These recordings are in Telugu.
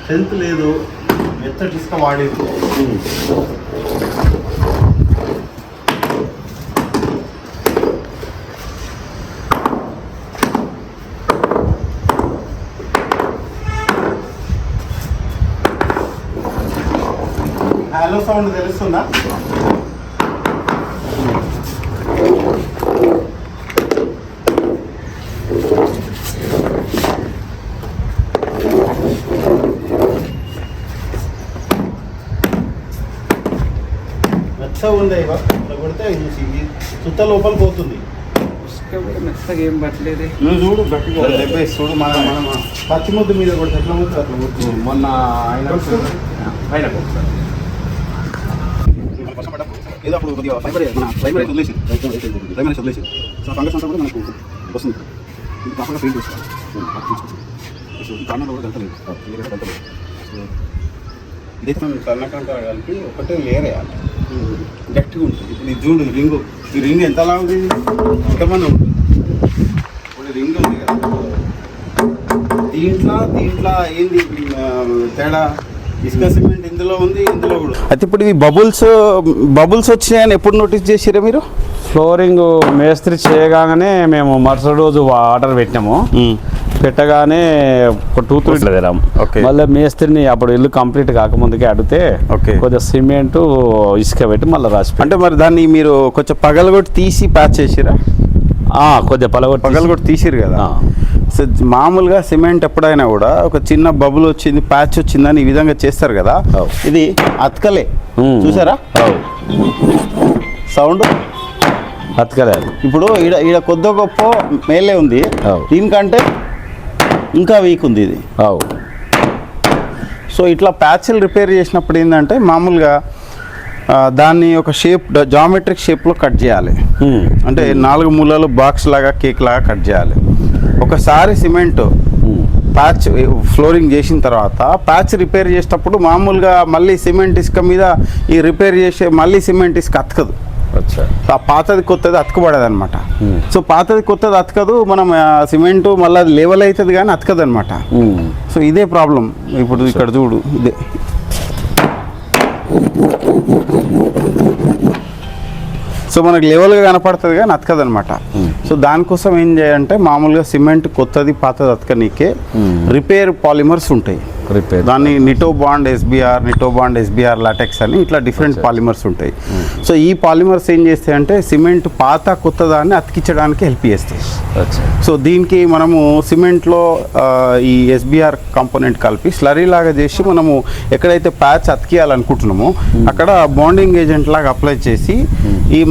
స్ట్రెంత్ లేదు, మెత్తటి ఇసుక వాడేది. హలో సౌండ్ తెలుస్తుందా? మెత్తగా ఉంది, ఇట్లా కొడితే సుత్త లోపల పోతుంది. మెత్తగా ఏం పట్టలేదు. నువ్వు చూడు గట్టిగా దెబ్బేసి చూడు. మనం పచ్చి ముద్దు మీద కొడితే ఎట్లా ముద్దు అట్లా ముద్దు. మొన్న ఆయన ఏదో అప్పుడు కొద్దిగా ప్రైమరీ వదిలేసి సో ఫంగస్ అంతా కూడా మనకు వస్తుంది. ఇది కాకుండా పెయింట్ వేసుకోవాలి. కారణాలు కూడా వెళ్తలేదు, ఇదైతే మనం కన్నకంట కలిపి ఒకటే లేయర్ వేయాలి, గట్టిగా ఉంటుంది. ఇప్పుడు ఇది చూడు రింగు, ఈ రింగ్ ఎంతలా ఉంది, ఎంతమంది ఉంటుంది. ఇప్పుడు రింగ్ ఉంది కదా, దీంట్లో ఏంది తేడా? ఇసుక సిమెంట్ ఇందులో ఉంది, ఇందులో కూడా. అయితే ఇప్పుడు ఇవి బబుల్స్ వచ్చినాయని ఎప్పుడు నోటీస్ చేసిరా మీరు? ఫ్లోరింగ్ మేస్త్రి చేయగానే మేము మరుసటి రోజు ఆర్డర్ పెట్టినాము. పెట్టగానే ఒక 2-3 వెళ్ళాము. మళ్ళీ మేస్త్రిని అప్పుడు ఇల్లు కంప్లీట్ కాకముందుకే అడిగితే కొద్దిగా సిమెంట్ ఇసుక పెట్టి మళ్ళీ రాసి. అంటే మరి దాన్ని మీరు కొంచెం పగలగొట్టి తీసి ప్యాచ్ చేసిరా? కొద్దిగా పగలగొట్టి తీసిరు కదా. సో మామూలుగా సిమెంట్ ఎప్పుడైనా కూడా ఒక చిన్న బబుల్ వచ్చింది, ప్యాచ్ వచ్చిందని ఈ విధంగా చేస్తారు కదా. ఇది అతకలే, చూసారా సౌండ్? అతకలేదు. ఇప్పుడు ఈడ కొద్ది గొప్ప మేలే ఉంది, దీనికంటే ఇంకా వీక్ ఉంది ఇది. సో ఇట్లా ప్యాచ్లు రిపేర్ చేసినప్పుడు ఏంటంటే మామూలుగా దాన్ని ఒక షేప్, జామెట్రిక్ షేప్లో కట్ చేయాలి. అంటే 4 మూలలు బాక్స్ లాగా, కేక్ లాగా కట్ చేయాలి. ఒకసారి సిమెంట్ ప్యాచ్ ఫ్లోరింగ్ చేసిన తర్వాత ప్యాచ్ రిపేర్ చేసేటప్పుడు మామూలుగా మళ్ళీ సిమెంట్ ఇసుక మీద ఈ రిపేర్ చేసే మళ్ళీ సిమెంట్ ఇసుక అతకదు. ఆ పాతది కొత్తది అతకబడదు అనమాట. సో పాతది కొత్తది అతకదు, మనం సిమెంట్ మళ్ళీ అది లెవెల్ అవుతుంది కానీ అతకదు అనమాట. సో ఇదే ప్రాబ్లం. ఇప్పుడు ఇక్కడ చూడు, ఇదే సో మనకు లెవెల్గా కనపడుతుంది కానీ అతకదు అనమాట. సో దానికోసం ఏం చేయాలంటే మామూలుగా సిమెంట్ కొత్తది పాతది అతకనీకే రిపేర్ పాలిమర్స్ ఉంటాయి. దాన్ని నిటోబాండ్ ఎస్బిఆర్ లాటెక్స్ అని ఇట్లా డిఫరెంట్ పాలిమర్స్ ఉంటాయి. సో ఈ పాలిమర్స్ ఏం చేస్తాయంటే సిమెంట్ పాత కొత్త దాన్ని అతికించడానికి హెల్ప్ చేస్తాయి. సో దీనికి మనము సిమెంట్లో ఈ ఎస్బిఆర్ కాంపోనెంట్ కలిపి స్లరీ లాగా చేసి మనము ఎక్కడైతే ప్యాచ్ అతికియాలనుకుంటున్నామో అక్కడ బాండింగ్ ఏజెంట్ లాగా అప్లై చేసి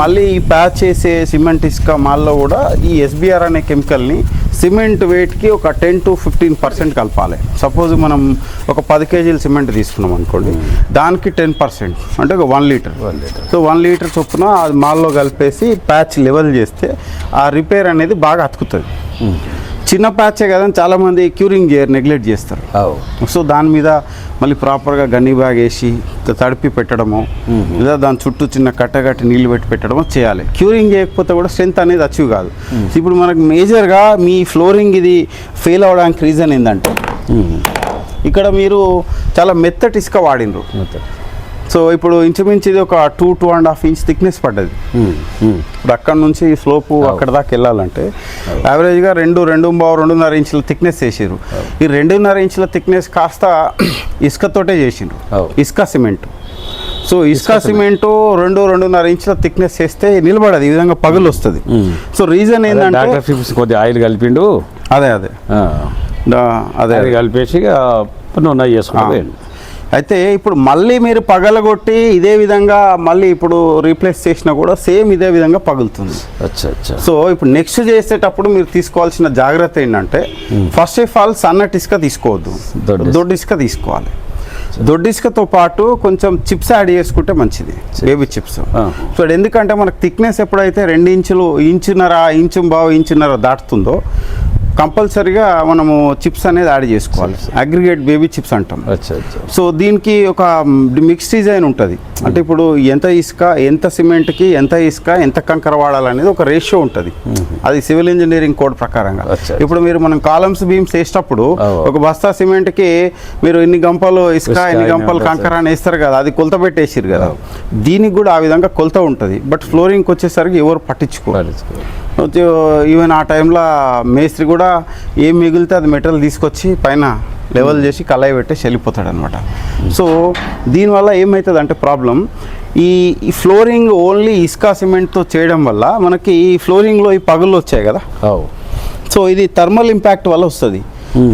మళ్ళీ ఈ ప్యాచ్ చేసే సిమెంట్ ఇసుక మాల్లో కూడా ఈ ఎస్బిఆర్ అనే కెమికల్ని సిమెంట్ వెయిట్కి ఒక 10 to 15% కలపాలి. సపోజ్ మనం ఒక 10 kg సిమెంట్ తీసుకున్నాం అనుకోండి, దానికి 10% అంటే ఒక 1 లీటర్. సో 1 లీటర్ చొప్పున అది మాల్లో కలిపేసి ప్యాచ్ లెవెల్ చేస్తే ఆ రిపేర్ అనేది బాగా అతుకుతుంది. చిన్న ప్యాచే కదా చాలామంది క్యూరింగ్ చేయరు, నెగ్లెక్ట్ చేస్తారు. సో దాని మీద మళ్ళీ ప్రాపర్గా గన్నీ బ్యాగ్ వేసి తడిపి పెట్టడము, లేదా దాని చుట్టూ చిన్న కట్టగట్టి నీళ్ళు పెట్టి పెట్టడమో చేయాలి. క్యూరింగ్ చేయకపోతే కూడా స్ట్రెంత్ అనేది అచీవ్ కాదు. ఇప్పుడు మనకు మేజర్గా మీ ఫ్లోరింగ్ ఇది ఫెయిల్ అవ్వడానికి రీజన్ ఏంటంటే ఇక్కడ మీరు చాలా మెత్తటి ఇసుక వాడినరు. సో ఇప్పుడు ఇంచుమించు ఇది ఒక 2-2.5 ఇంచ్ థిక్నెస్ పడ్డది. ఇప్పుడు అక్కడ నుంచి స్లోపు అక్కడ దాకా వెళ్ళాలంటే యావరేజ్గా 2.5-2.5 ఇంచుల థిక్నెస్ చేసారు. ఈ 2.5 ఇంచుల థిక్నెస్ కాస్త ఇసుకతోటే చేసిండ్రు, ఇసుక సిమెంట్. సో ఇసుక సిమెంటు 2-2.5 ఇంచుల థిక్నెస్ చేస్తే నిలబడదు, ఈ విధంగా పగులు వస్తుంది. సో రీజన్ ఏంటంటే కొద్దిగా ఆయిల్ కలిపిండు, అదే కలిపేసి నూనె చేసుకుంటే. అయితే ఇప్పుడు మళ్ళీ మీరు పగలగొట్టి ఇదే విధంగా మళ్ళీ ఇప్పుడు రీప్లేస్ చేసినా కూడా సేమ్ ఇదే విధంగా పగులుతుంది. సో ఇప్పుడు నెక్స్ట్ చేసేటప్పుడు మీరు తీసుకోవాల్సిన జాగ్రత్త ఏంటంటే ఫస్ట్ ఆఫ్ ఆల్ సన్నటి ఇసుక తీసుకోవద్దు, దొడ్డి ఇసుక తీసుకోవాలి. దొడ్డి ఇసుకతో పాటు కొంచెం చిప్స్ యాడ్ చేసుకుంటే మంచిది, బేబీ చిప్స్. సో ఎందుకంటే మనకు థిక్నెస్ ఎప్పుడైతే 2 ఇంచులు, ఇంచున్నర దాటుతుందో కంపల్సరీగా మనము చిప్స్ అనేది యాడ్ చేసుకోవాలి. అగ్రిగేట్ బేబీ చిప్స్ అంటాం. అచ్చా అచ్చా. సో దీనికి ఒక మిక్స్ డిజైన్ ఉంటుంది. అంటే ఇప్పుడు ఎంత ఇసుక, ఎంత సిమెంట్కి ఎంత ఇసుక, ఎంత కంకర వాడాలనేది ఒక రేషియో ఉంటుంది. అది సివిల్ ఇంజనీరింగ్ కోడ్ ప్రకారంగా. ఇప్పుడు మీరు మనం కాలమ్స్ బీమ్స్ వేసేటప్పుడు ఒక బస్తా సిమెంట్కి మీరు ఇన్ని గంపలు ఇసుక, ఇన్ని గంపలు కంకర అని వేస్తారు కదా, అది కొలత పెట్టేసారు కదా. దీనికి కూడా ఆ విధంగా కొలత ఉంటుంది. బట్ ఫ్లోరింగ్కి వచ్చేసరికి ఎవరు పట్టించుకోవాలి. ఈవెన్ ఆ టైంలో మేస్త్రి కూడా ఏం మిగిలితే అది మెటీరియల్ తీసుకొచ్చి పైన లెవెల్ చేసి కళాయి పెట్టేసి వెళ్ళిపోతాడు అనమాట. సో దీనివల్ల ఏమవుతుంది అంటే ప్రాబ్లం, ఈ ఫ్లోరింగ్ ఓన్లీ ఇసుక సిమెంట్తో చేయడం వల్ల మనకి ఈ ఫ్లోరింగ్లో ఈ పగుళ్ళు వచ్చాయి కదా. సో ఇది థర్మల్ ఇంపాక్ట్ వల్ల వస్తుంది.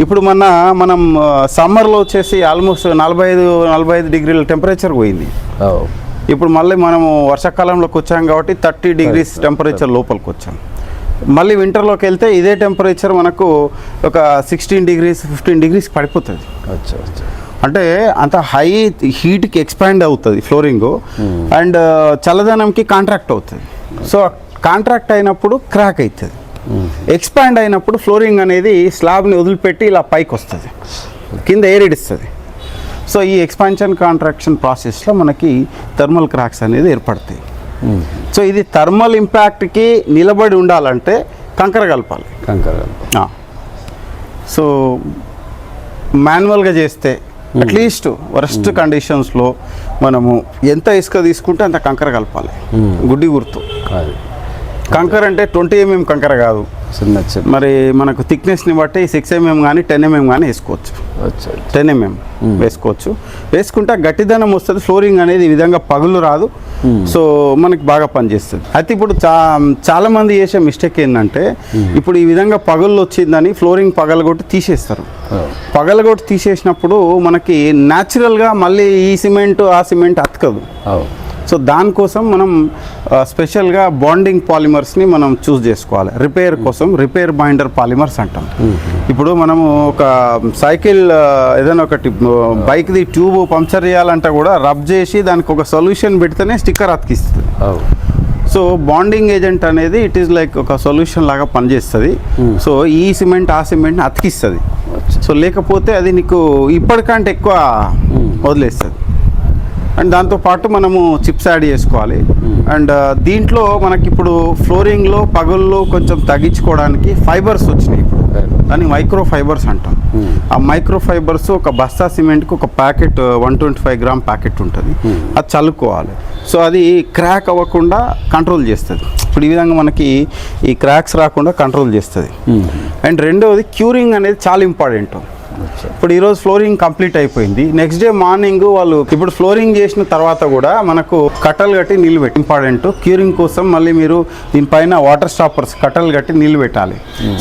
ఇప్పుడు మనం సమ్మర్లో వచ్చేసి ఆల్మోస్ట్ 45 డిగ్రీల టెంపరేచర్ పోయింది. ఇప్పుడు మళ్ళీ మనము వర్షాకాలంలోకి వచ్చాం కాబట్టి 30 డిగ్రీస్ టెంపరేచర్ లోపలికి వచ్చాం. మళ్ళీ వింటర్లోకి వెళ్తే ఇదే టెంపరేచర్ మనకు ఒక 16 డిగ్రీస్ 15 డిగ్రీస్ పడిపోతుంది. అంటే అంత హై హీట్కి ఎక్స్పాండ్ అవుతుంది ఫ్లోరింగ్ అండ్ చల్లదనంకి కాంట్రాక్ట్ అవుతుంది. సో కాంట్రాక్ట్ అయినప్పుడు క్రాక్ అవుతుంది. ఎక్స్పాండ్ అయినప్పుడు ఫ్లోరింగ్ అనేది స్లాబ్ని వదిలిపెట్టి ఇలా పైకి వస్తుంది, కింద ఎయిర్ ఇస్తుంది. సో ఈ ఎక్స్పాన్షన్ కాంట్రాక్షన్ ప్రాసెస్లో మనకి థర్మల్ క్రాక్స్ అనేది ఏర్పడతాయి. సో ఇది థర్మల్ ఇంపాక్ట్కి నిలబడి ఉండాలంటే కంకర కలపాలి. సో మాన్యువల్గా చేస్తే అట్లీస్ట్ వరస్ట్ కండిషన్స్లో మనము ఎంత ఇసుక తీసుకుంటే అంత కంకర కలపాలి. గుడ్డి గుర్తు. కంకర అంటే 20 mm కంకర కాదు, మరి మనకు థిక్నెస్ని బట్టి 6 mm కానీ 10 mm కానీ వేసుకోవచ్చు. 10 mm వేసుకోవచ్చు. వేసుకుంటే గట్టిదనం వస్తుంది. ఫ్లోరింగ్ అనేది ఈ విధంగా పగులు రాదు. సో మనకి బాగా పనిచేస్తుంది. అయితే ఇప్పుడు చాలా మంది చేసే మిస్టేక్ ఏంటంటే, ఇప్పుడు ఈ విధంగా పగుళ్ళు వచ్చిందని ఫ్లోరింగ్ పగలగొట్టి తీసేస్తారు. పగలగొట్టి తీసేసినప్పుడు మనకి న్యాచురల్గా మళ్ళీ ఈ సిమెంట్ ఆ సిమెంట్ అతకదు. సో దానికోసం మనం స్పెషల్గా బాండింగ్ పాలిమర్స్ని మనం చూస్ చేసుకోవాలి. రిపేర్ కోసం రిపేర్ బైండర్ పాలిమర్స్ అంటాం. ఇప్పుడు మనము ఒక సైకిల్ ఏదైనా ఒకటి బైక్ది ట్యూబ్ పంక్చర్ చేయాలంటే కూడా రబ్ చేసి దానికి ఒక సొల్యూషన్ పెడితేనే స్టిక్కర్ అతికిస్తుంది. సో బాండింగ్ ఏజెంట్ అనేది ఇట్ ఈస్ లైక్ ఒక సొల్యూషన్ లాగా పనిచేస్తుంది. సో ఈ సిమెంట్ ఆ సిమెంట్ని అతికిస్తుంది. సో లేకపోతే అది నీకు ఇప్పటికంటే ఎక్కువ వదిలేస్తుంది. అండ్ దాంతోపాటు మనము చిప్స్ యాడ్ చేసుకోవాలి. అండ్ దీంట్లో మనకి ఇప్పుడు ఫ్లోరింగ్లో పగుళ్ళు కొంచెం తగ్గించుకోవడానికి ఫైబర్స్ వచ్చినాయి. ఇప్పుడు దాన్ని మైక్రో ఫైబర్స్ అంటాం. ఆ మైక్రో ఫైబర్స్ ఒక బస్తా సిమెంట్కి ఒక ప్యాకెట్ 125 గ్రామ్ ప్యాకెట్ ఉంటుంది. అది చల్లుకోవాలి. సో అది క్రాక్ అవ్వకుండా కంట్రోల్ చేస్తుంది. ఇప్పుడు ఈ విధంగా మనకి ఈ క్రాక్స్ రాకుండా కంట్రోల్ చేస్తుంది. అండ్ రెండవది క్యూరింగ్ అనేది చాలా ఇంపార్టెంట్. ఇప్పుడు ఈరోజు ఫ్లోరింగ్ కంప్లీట్ అయిపోయింది. నెక్స్ట్ డే మార్నింగ్ వాళ్ళు ఇప్పుడు ఫ్లోరింగ్ చేసిన తర్వాత కూడా మనకు కట్టలు కట్టి నీళ్ళు పెట్టి ఇంపార్టెంట్. క్యూరింగ్ కోసం మళ్ళీ మీరు దీనిపైన వాటర్ స్టాపర్స్ కట్టలు కట్టి నీళ్ళు పెట్టాలి.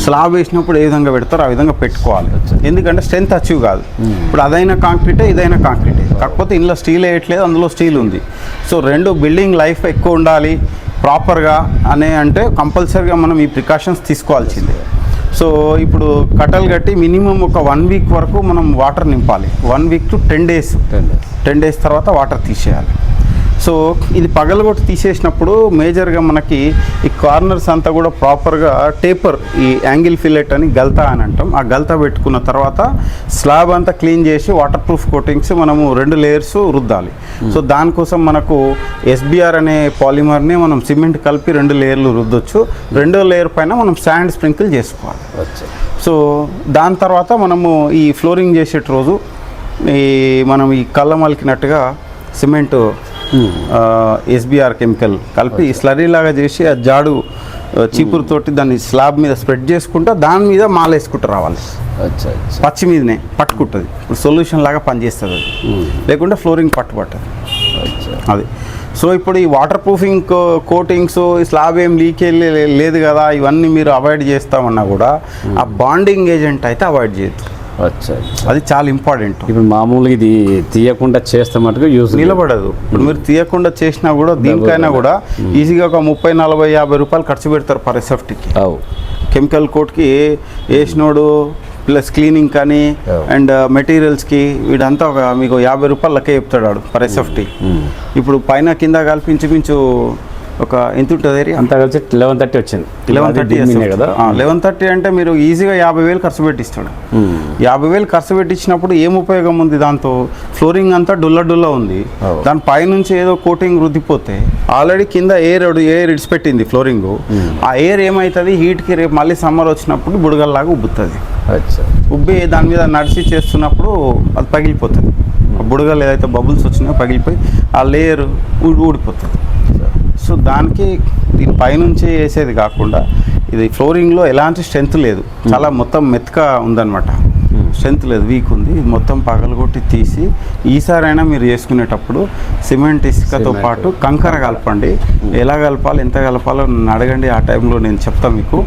స్లాబ్ వేసినప్పుడు ఏ విధంగా పెడతారో ఆ విధంగా పెట్టుకోవాలి. ఎందుకంటే స్ట్రెంత్ అచీవ్ కాదు. ఇప్పుడు అదైనా కాంక్రీటే ఇదైనా కాంక్రీటే, కాకపోతే ఇందులో స్టీల్ వేయట్లేదు, అందులో స్టీల్ ఉంది. సో రెండు బిల్డింగ్ లైఫ్ ఎక్కువ ఉండాలి ప్రాపర్గా అంటే కంపల్సరీగా మనం ఈ ప్రికాషన్స్ తీసుకోవాల్సిందే. సో ఇప్పుడు కట్టలు కట్టి మినిమం ఒక 1 వీక్ వరకు మనం వాటర్ నింపాలి. 1 వీక్ టు 10 డేస్ తర్వాత వాటర్ తీసేయాలి. సో ఇది పగలగొట్టి తీసేసినప్పుడు మేజర్గా మనకి ఈ కార్నర్స్ అంతా కూడా ప్రాపర్గా టేపర్, ఈ యాంగిల్ ఫిల్లెట్ అని గల్తా అని అంటాం. ఆ గల్తా పెట్టుకున్న తర్వాత స్లాబ్ అంతా క్లీన్ చేసి వాటర్ ప్రూఫ్ కోటింగ్స్ మనము 2 లేయర్స్ రుద్దాలి. సో దానికోసం మనకు SBR అనే పాలిమర్ని మనం సిమెంట్ కలిపి 2 లేయర్లు రుద్దొచ్చు. 2వ లేయర్ పైన మనం శాండ్ స్ప్రింకిల్ చేసుకోవాలి. సో దాని తర్వాత మనము ఈ ఫ్లోరింగ్ చేసే రోజు మనం ఈ కళ్ళ మలికినట్టుగా సిమెంట్ SBR కెమికల్ కలిపి స్లరీ లాగా చేసి ఆ జాడు చీపురుతోటి దాన్ని స్లాబ్ మీద స్ప్రెడ్ చేసుకుంటా దాని మీద మాల వేసుకుంటూ రావాలి. పచ్చి మీదనే పట్టుకుంటుంది. ఇప్పుడు సొల్యూషన్ లాగా పనిచేస్తుంది అది. లేకుంటే ఫ్లోరింగ్ పట్టదు అది. సో ఇప్పుడు ఈ వాటర్ ప్రూఫింగ్ కోటింగ్స్ స్లాబ్ ఏం లీక్ లేదు కదా, ఇవన్నీ మీరు అవాయిడ్ చేస్తామన్నా కూడా ఆ బాండింగ్ ఏజెంట్ అయితే అవాయిడ్ చేయొద్దు. అది చాలా ఇంపార్టెంట్. ఇప్పుడు మామూలుగా ఇది తీయకుండా చేస్తే మటుకు యూజ్ నిలబడదు. ఇప్పుడు మీరు తీయకుండా చేసినా కూడా దీనికైనా కూడా ఈజీగా ఒక 30, 40, 50 రూపాయలు ఖర్చు పెడతారు పర్ SFTకి. కెమికల్ కోట్కి వేసినోడు ప్లస్ క్లీనింగ్ కానీ అండ్ మెటీరియల్స్కి వీడంతా ఒక మీకు 50 రూపాయలు లెక్క చెప్తాడు పర్ SFT. ఇప్పుడు పైన కింద కలిపి ఇంచుమించు ఒక ఎంత ఉంటుంది ఏరియా? అంతా కలిసి 1130 వచ్చింది. 1130 కదా. 1130 అంటే మీరు ఈజీగా 50,000 ఖర్చు పెట్టిస్తాడు. 50,000 ఖర్చు పెట్టించినప్పుడు ఏం ఉపయోగం ఉంది దాంతో? ఫ్లోరింగ్ అంతా డుల్ల ఉంది, దాని పైనుంచి ఏదో కోటింగ్ రుద్దిపోతే ఆల్రెడీ కింద ఎయిర్ ఇడిచిపెట్టింది ఫ్లోరింగ్. ఆ ఎయిర్ ఏమవుతుంది, హీట్కి రేపు మళ్ళీ సమ్మర్ వచ్చినప్పుడు బుడగల్లాగా ఉబ్బుతుంది. ఉబ్బి దాని మీద నడిచి చేస్తున్నప్పుడు అది పగిలిపోతుంది. బుడగలు ఏదైతే బబుల్స్ వచ్చినాయో పగిలిపోయి ఆ లేయర్ ఊడిపోతుంది. సో దానికి దీని పైనుంచి వేసేది కాకుండా ఇది ఫ్లోరింగ్లో ఎలాంటి స్ట్రెంత్ లేదు, చాలా మొత్తం మెత్తగా ఉందన్నమాట. స్ట్రెంత్ లేదు, వీక్ ఉంది. ఇది మొత్తం పగలగొట్టి తీసి ఈసారైనా మీరు చేసుకునేటప్పుడు సిమెంట్ ఇసుకతో పాటు కంకర కలపండి. ఎలా కలపాలి, ఎంత కలపాలో నన్ను అడగండి, ఆ టైంలో నేను చెప్తాను మీకు.